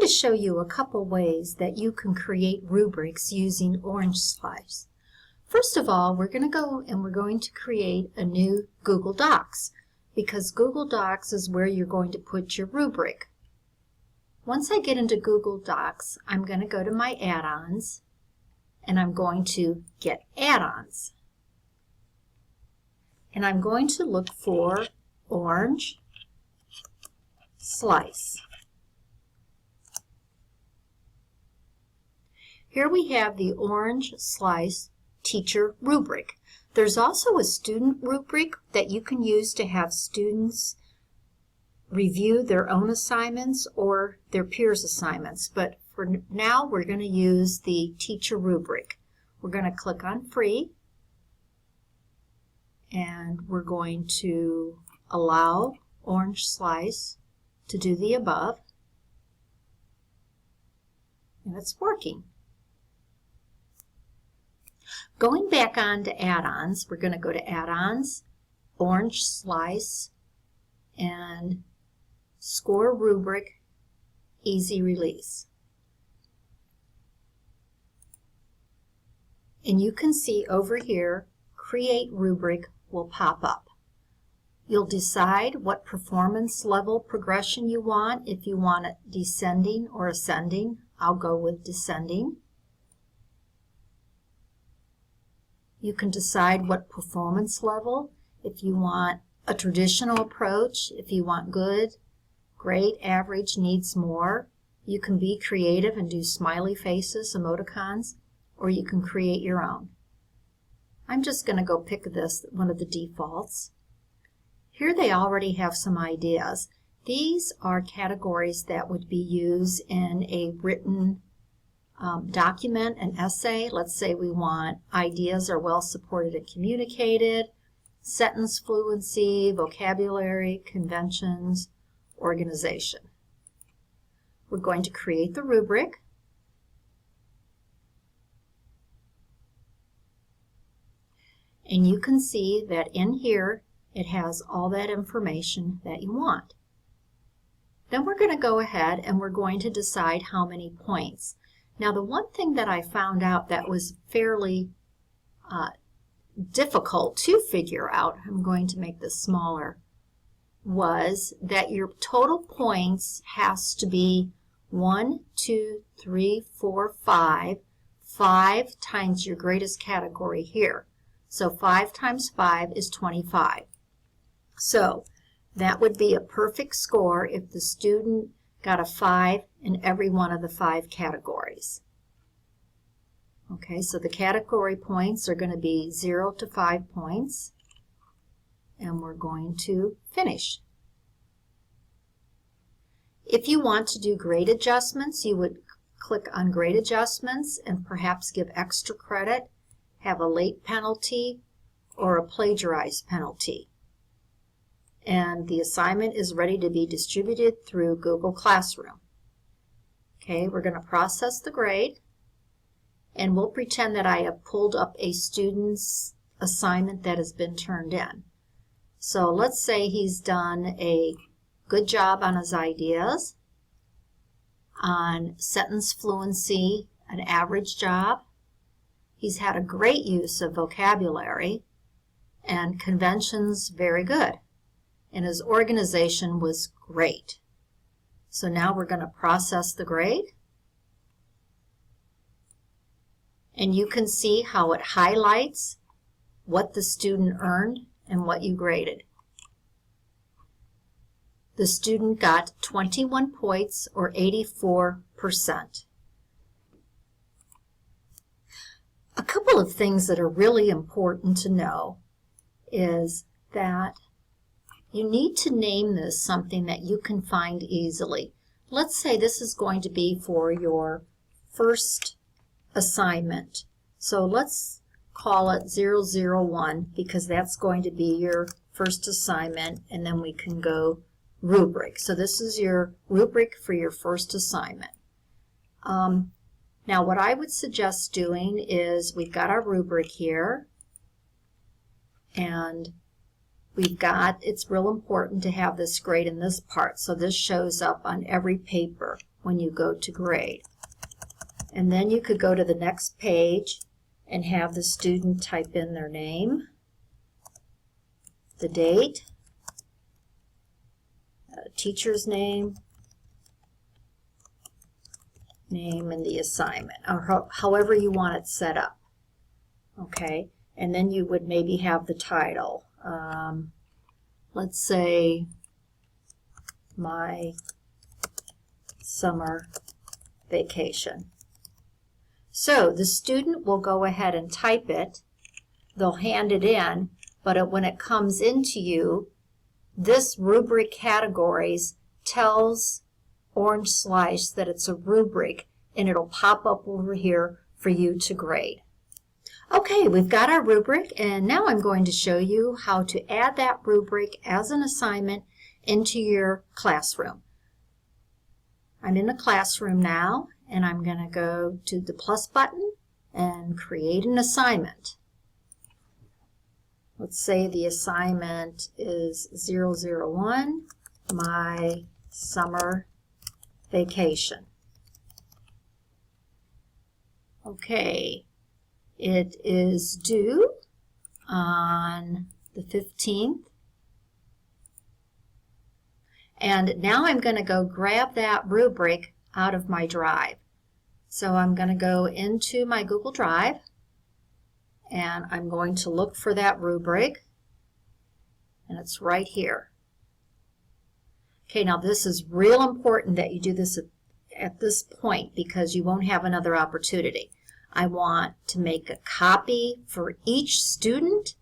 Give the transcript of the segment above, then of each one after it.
to show you a couple ways that you can create rubrics using Orange Slice. First of all, we're going to go and we're going to create a new Google Docs, because Google Docs is where you're going to put your rubric. Once I get into Google Docs, I'm going to go to my add-ons and I'm going to get add-ons. And I'm going to look for Orange Slice. Here we have the Orange Slice teacher rubric. There's also a student rubric that you can use to have students review their own assignments or their peers' assignments. But for now, we're going to use the teacher rubric. We're going to click on Free, and we're going to allow Orange Slice to do the above, and it's working. Going back on to add-ons, we're going to go to add-ons, Orange Slice, and Score Rubric, Easy Release. And you can see over here, Create Rubric will pop up. You'll decide what performance level progression you want, if you want it descending or ascending. I'll go with descending. You can decide what performance level, if you want a traditional approach, if you want good, great, average, needs more. You can be creative and do smiley faces, emoticons, or you can create your own. I'm just going to go pick this, one of the defaults. Here they already have some ideas. These are categories that would be used in a written document, an essay. Let's say we want ideas are well supported and communicated, sentence fluency, vocabulary, conventions, organization. We're going to create the rubric. And you can see that in here it has all that information that you want. Then we're going to go ahead and we're going to decide how many points. Now, the one thing that I found out that was fairly difficult to figure out, I'm going to make this smaller, was that your total points has to be 1, 2, 3, 4, 5. 5 times your greatest category here. So 5 times 5 is 25. So that would be a perfect score if the student got a 5 in every one of the 5 categories. Okay, so the category points are going to be 0 to 5 points, and we're going to finish. If you want to do grade adjustments, you would click on grade adjustments and perhaps give extra credit, have a late penalty, or a plagiarized penalty. And the assignment is ready to be distributed through Google Classroom. Okay, we're going to process the grade, and we'll pretend that I have pulled up a student's assignment that has been turned in. So let's say he's done a good job on his ideas, on sentence fluency, an average job. He's had a great use of vocabulary, and conventions, very good. And his organization was great. So now we're going to process the grade. And you can see how it highlights what the student earned and what you graded. The student got 21 points, or 84%. A couple of things that are really important to know is that you need to name this something that you can find easily. Let's say this is going to be for your first assignment. So let's call it 001 because that's going to be your first assignment, and then we can go rubric. So this is your rubric for your first assignment. Now what I would suggest doing is we've got our rubric here, and it's real important to have this grade in this part, so this shows up on every paper when you go to grade. And then you could go to the next page and have the student type in their name, the date, teacher's name, and the assignment, or however you want it set up. Okay, and then you would maybe have the title. Let's say my summer vacation. So the student will go ahead and type it. They'll hand it in, but when it comes into you, this rubric categories tells Orange Slice that it's a rubric, and it'll pop up over here for you to grade. Okay, we've got our rubric, and now I'm going to show you how to add that rubric as an assignment into your classroom. I'm in the classroom now, and I'm going to go to the plus button and create an assignment. Let's say the assignment is 001, my summer vacation. Okay, it is due on the 15th. And now I'm going to go grab that rubric out of my drive. So I'm going to go into my Google Drive, and I'm going to look for that rubric, and it's right here. Okay, now this is real important that you do this at this point because you won't have another opportunity. I want to make a copy for each student,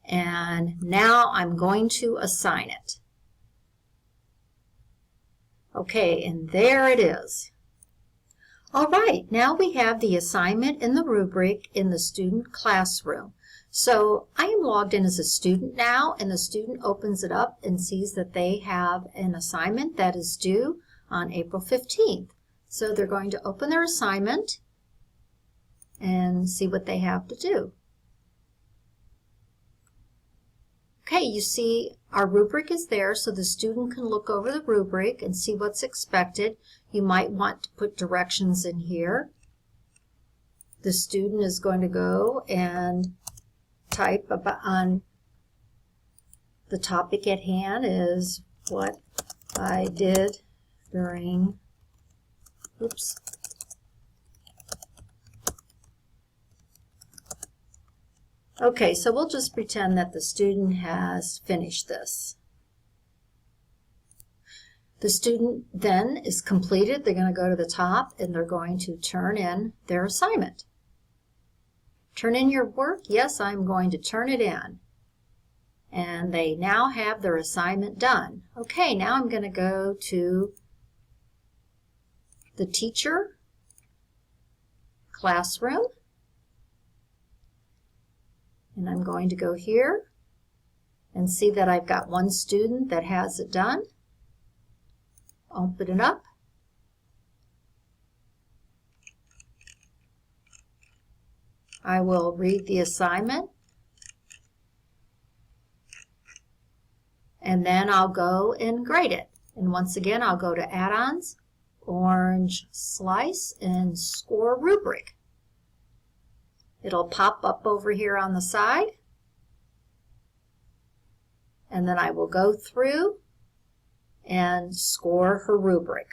and now I'm going to assign it. Okay, and there it is. All right, now we have the assignment in the rubric in the student classroom. So I am logged in as a student now, and the student opens it up and sees that they have an assignment that is due on April 15th. So they're going to open their assignment and see what they have to do. Okay, you see our rubric is there, so the student can look over the rubric and see what's expected. You might want to put directions in here. The student is going to go and type about on the topic at hand is what I did during, oops. Okay, so we'll just pretend that the student has finished this. The student then is completed. They're going to go to the top and they're going to turn in their assignment. Turn in your work? Yes, I'm going to turn it in. And they now have their assignment done. Okay, now I'm going to go to the teacher classroom. And I'm going to go here and see that I've got one student that has it done. Open it up. I will read the assignment. And then I'll go and grade it. And once again, I'll go to Add-ons, Orange Slice, and Score Rubric. It'll pop up over here on the side. And then I will go through and score her rubric.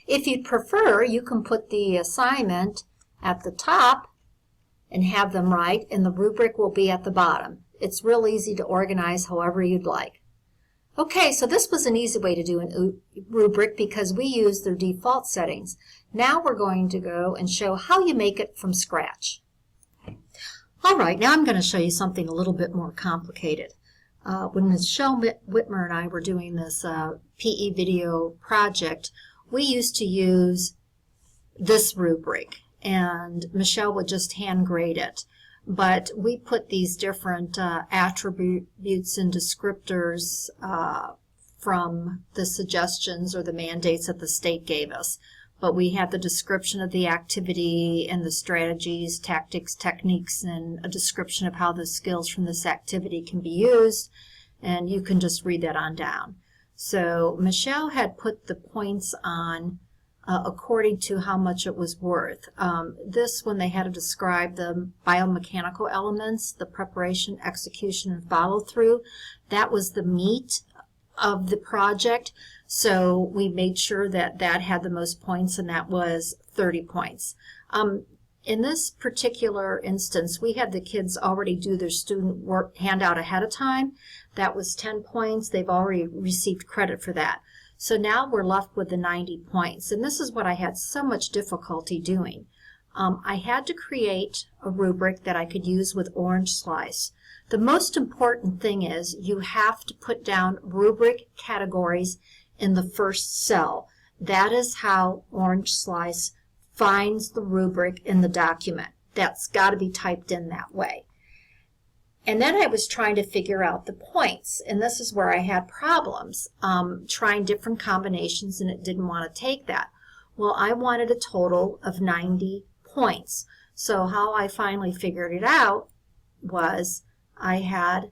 If you'd prefer, you can put the assignment at the top and have them right, and the rubric will be at the bottom. It's real easy to organize however you'd like. Okay, so this was an easy way to do a rubric because we use their default settings. Now we're going to go and show how you make it from scratch. All right, now I'm going to show you something a little bit more complicated. When Michelle Whitmer and I were doing this PE video project, we used to use this rubric, and Michelle would just hand grade it. But we put these different attributes and descriptors from the suggestions or the mandates that the state gave us. but we had the description of the activity and the strategies, tactics, techniques, and a description of how the skills from this activity can be used, and you can just read that on down. So Michelle had put the points on according to how much it was worth. This, when they had to describe the biomechanical elements, the preparation, execution, and follow-through, that was the meat of the project. So we made sure that that had the most points, and that was 30 points. In this particular instance, we had the kids already do their student work handout ahead of time. That was 10 points. They've already received credit for that. So now we're left with the 90 points, and this is what I had so much difficulty doing. I had to create a rubric that I could use with Orange Slice. The most important thing is you have to put down rubric categories in the first cell. That is how Orange Slice finds the rubric in the document. That's got to be typed in that way. And then I was trying to figure out the points, and this is where I had problems, trying different combinations, and it didn't want to take that. Well, I wanted a total of 90 points. So how I finally figured it out was I had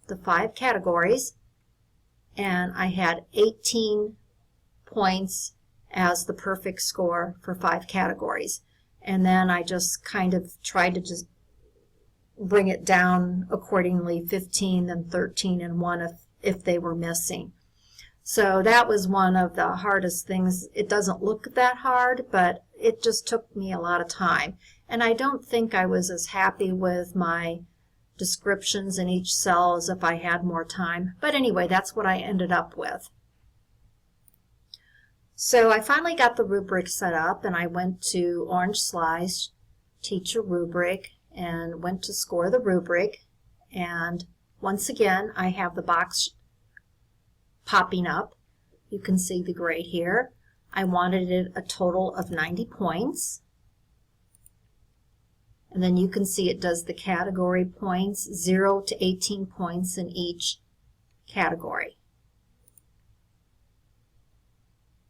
the 5 categories, and I had 18 points as the perfect score for 5 categories. And then I just kind of tried to just bring it down accordingly, 15 and 13 and 1 if they were missing. So that was one of the hardest things. It doesn't look that hard, but it just took me a lot of time. And I don't think I was as happy with my descriptions in each cell as if I had more time. But anyway, that's what I ended up with. So I finally got the rubric set up, and I went to Orange Slice, Teacher Rubric, and went to score the rubric. And once again, I have the box popping up. You can see the grade here. I wanted it a total of 90 points. And then you can see it does the category points, 0 to 18 points in each category.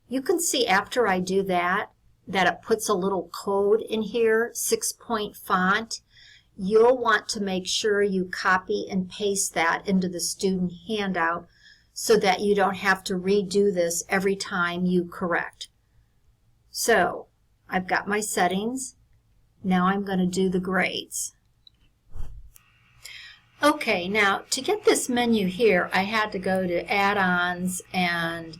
You can see after I do that it puts a little code in here, 6-point font. You'll want to make sure you copy and paste that into the student handout so that you don't have to redo this every time you correct. So I've got my settings. Now I'm going to do the grades. Okay, now to get this menu here, I had to go to add-ons and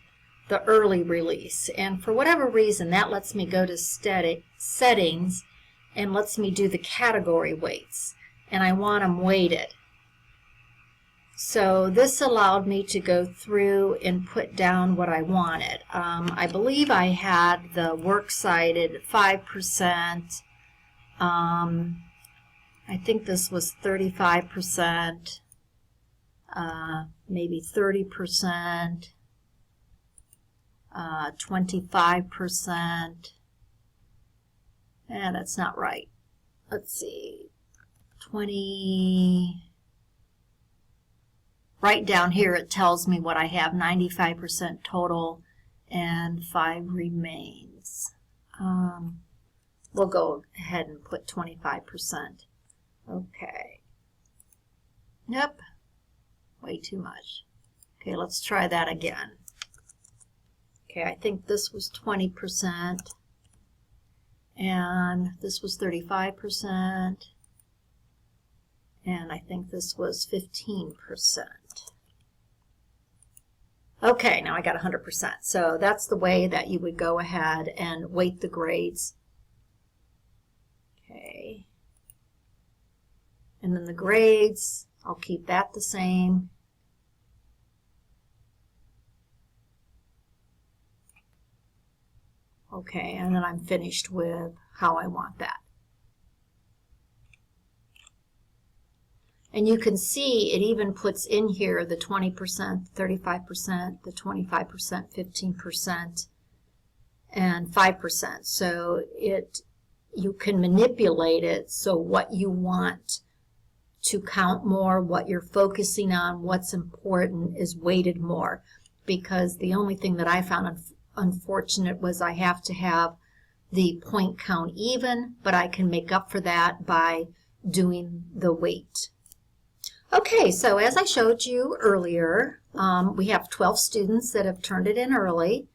the early release. And for whatever reason, that lets me go to settings and lets me do the category weights. And I want them weighted. So this allowed me to go through and put down what I wanted. I believe I had the works cited at 5%. I think this was 35%, maybe 30%, 25%. And that's not right. Let's see, 20. Right down here it tells me what I have, 95% total and 5 remains. We'll go ahead and put 25%. Okay. Nope. Way too much. Okay, let's try that again. Okay, I think this was 20%. And this was 35%. And I think this was 15%. Okay, now I got 100%. So that's the way that you would go ahead and weight the grades. Okay. And then the grades, I'll keep that the same. Okay, and then I'm finished with how I want that. And you can see it even puts in here the 20%, 35%, the 25%, 15%, and 5%. So you can manipulate it so what you want to count more, what you're focusing on, what's important is weighted more. Because the only thing that I found unfortunate was I have to have the point count even, but I can make up for that by doing the weight. Okay, so as I showed you earlier, we have 12 students that have turned it in early.